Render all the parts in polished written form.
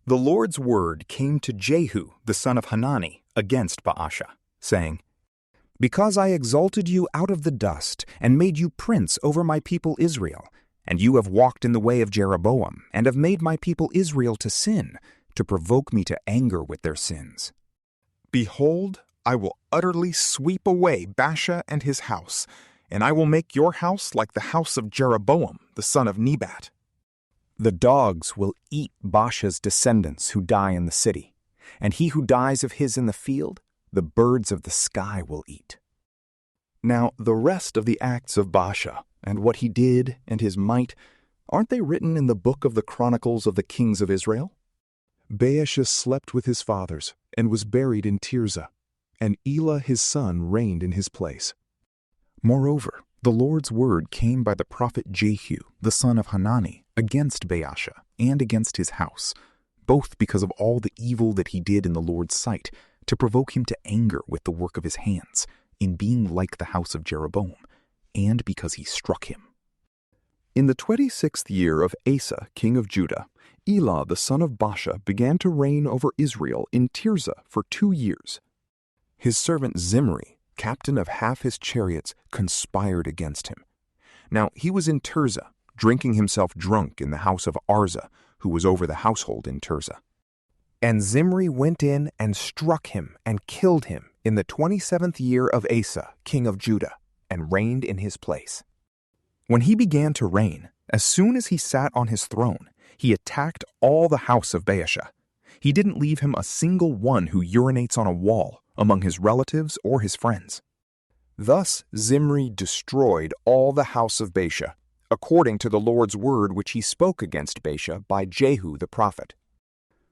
The Lord's word came to Jehu, the son of Hanani, against Baasha, saying, "Because I exalted you out of the dust and made you prince over my people Israel, and you have walked in the way of Jeroboam, and have made my people Israel to sin, to provoke me to anger with their sins. Behold, I will utterly sweep away Baasha and his house, and I will make your house like the house of Jeroboam, the son of Nebat. The dogs will eat Baasha's descendants who die in the city, and he who dies of his in the field, the birds of the sky will eat." Now the rest of the acts of Baasha, and what he did, and his might, aren't they written in the book of the Chronicles of the Kings of Israel? Baasha slept with his fathers, and was buried in Tirzah, and Elah his son reigned in his place. Moreover, the Lord's word came by the prophet Jehu, the son of Hanani, against Baasha and against his house, both because of all the evil that he did in the Lord's sight, to provoke him to anger with the work of his hands, in being like the house of Jeroboam, and because he struck him. In the 26th year of Asa, king of Judah, Elah the son of Baasha began to reign over Israel in Tirzah for 2 years. His servant Zimri, captain of half his chariots, conspired against him. Now he was in Tirzah, drinking himself drunk in the house of Arza, who was over the household in Tirzah. And Zimri went in and struck him and killed him in the 27th year of Asa, king of Judah, and reigned in his place. When he began to reign, as soon as he sat on his throne, he attacked all the house of Baasha. He didn't leave him a single one who urinates on a wall among his relatives or his friends. Thus Zimri destroyed all the house of Baasha, according to the Lord's word which he spoke against Baasha by Jehu the prophet.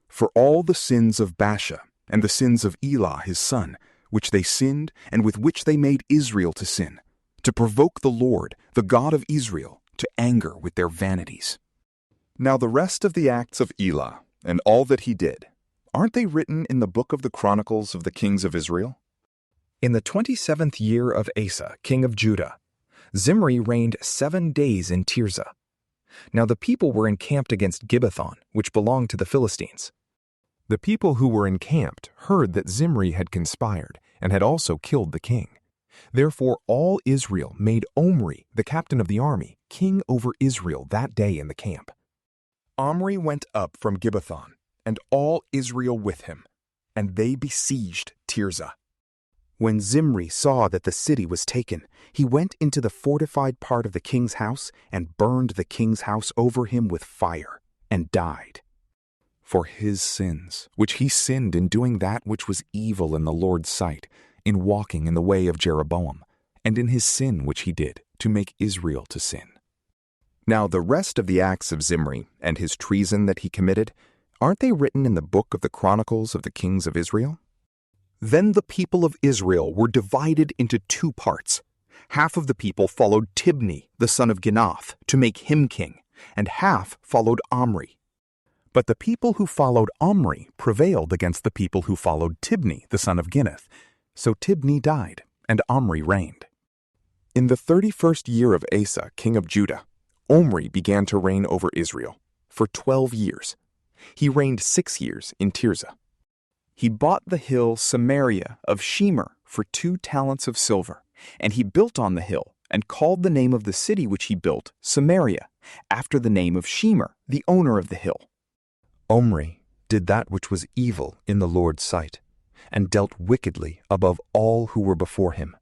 For all the sins of Baasha and the sins of Elah his son, which they sinned and with which they made Israel to sin, to provoke the Lord, the God of Israel, to anger with their vanities. Now the rest of the acts of Elah, and all that he did, aren't they written in the book of the Chronicles of the Kings of Israel? In the 27th year of Asa, king of Judah, Zimri reigned 7 days in Tirzah. Now the people were encamped against Gibbethon, which belonged to the Philistines. The people who were encamped heard that Zimri had conspired, and had also killed the king. Therefore all Israel made Omri, the captain of the army, king over Israel that day in the camp. Omri went up from Gibbethon, and all Israel with him, and they besieged Tirzah. When Zimri saw that the city was taken, he went into the fortified part of the king's house and burned the king's house over him with fire, and died. For his sins, which he sinned in doing that which was evil in the Lord's sight, in walking in the way of Jeroboam, and in his sin which he did, to make Israel to sin. Now the rest of the acts of Zimri and his treason that he committed, aren't they written in the book of the Chronicles of the Kings of Israel? Then the people of Israel were divided into 2 parts. Half of the people followed Tibni, the son of Ginath, to make him king, and half followed Omri. But the people who followed Omri prevailed against the people who followed Tibni, the son of Ginath. So Tibni died, and Omri reigned. In the 31st year of Asa, king of Judah, Omri began to reign over Israel for 12 years. He reigned 6 years in Tirzah. He bought the hill Samaria of Shemer for 2 talents of silver, and he built on the hill, and called the name of the city which he built Samaria, after the name of Shemer, the owner of the hill. Omri did that which was evil in the Lord's sight, and dealt wickedly above all who were before him.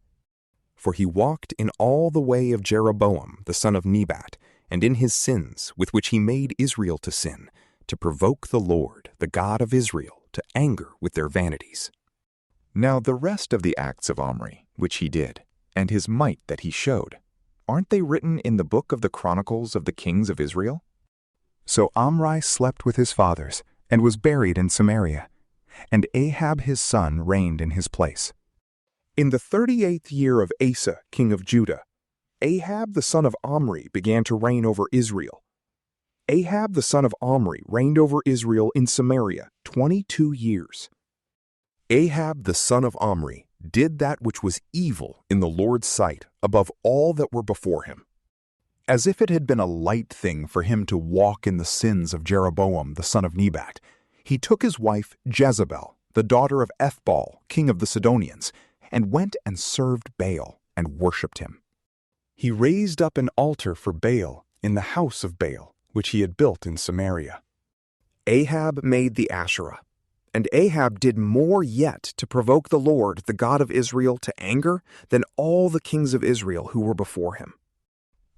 For he walked in all the way of Jeroboam the son of Nebat, and in his sins with which he made Israel to sin, to provoke the Lord, the God of Israel, to anger with their vanities. Now the rest of the acts of Omri, which he did, and his might that he showed, aren't they written in the book of the Chronicles of the Kings of Israel? So Omri slept with his fathers, and was buried in Samaria, and Ahab his son reigned in his place. In the 38th year of Asa, king of Judah, Ahab the son of Omri began to reign over Israel. Ahab the son of Omri reigned over Israel in Samaria 22 years. Ahab the son of Omri did that which was evil in the Lord's sight above all that were before him. As if it had been a light thing for him to walk in the sins of Jeroboam the son of Nebat, he took his wife Jezebel, the daughter of Ethbaal, king of the Sidonians, and went and served Baal and worshipped him. He raised up an altar for Baal in the house of Baal, which he had built in Samaria. Ahab made the Asherah, and Ahab did more yet to provoke the Lord, the God of Israel, to anger than all the kings of Israel who were before him.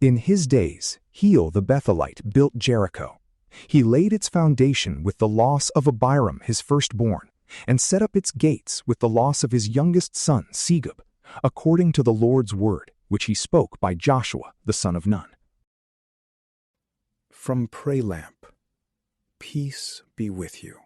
In his days, Heel the Bethelite built Jericho. He laid its foundation with the loss of Abiram his firstborn, and set up its gates with the loss of his youngest son Segub, according to the Lord's word, which he spoke by Joshua the son of Nun. From PrayLamp, peace be with you.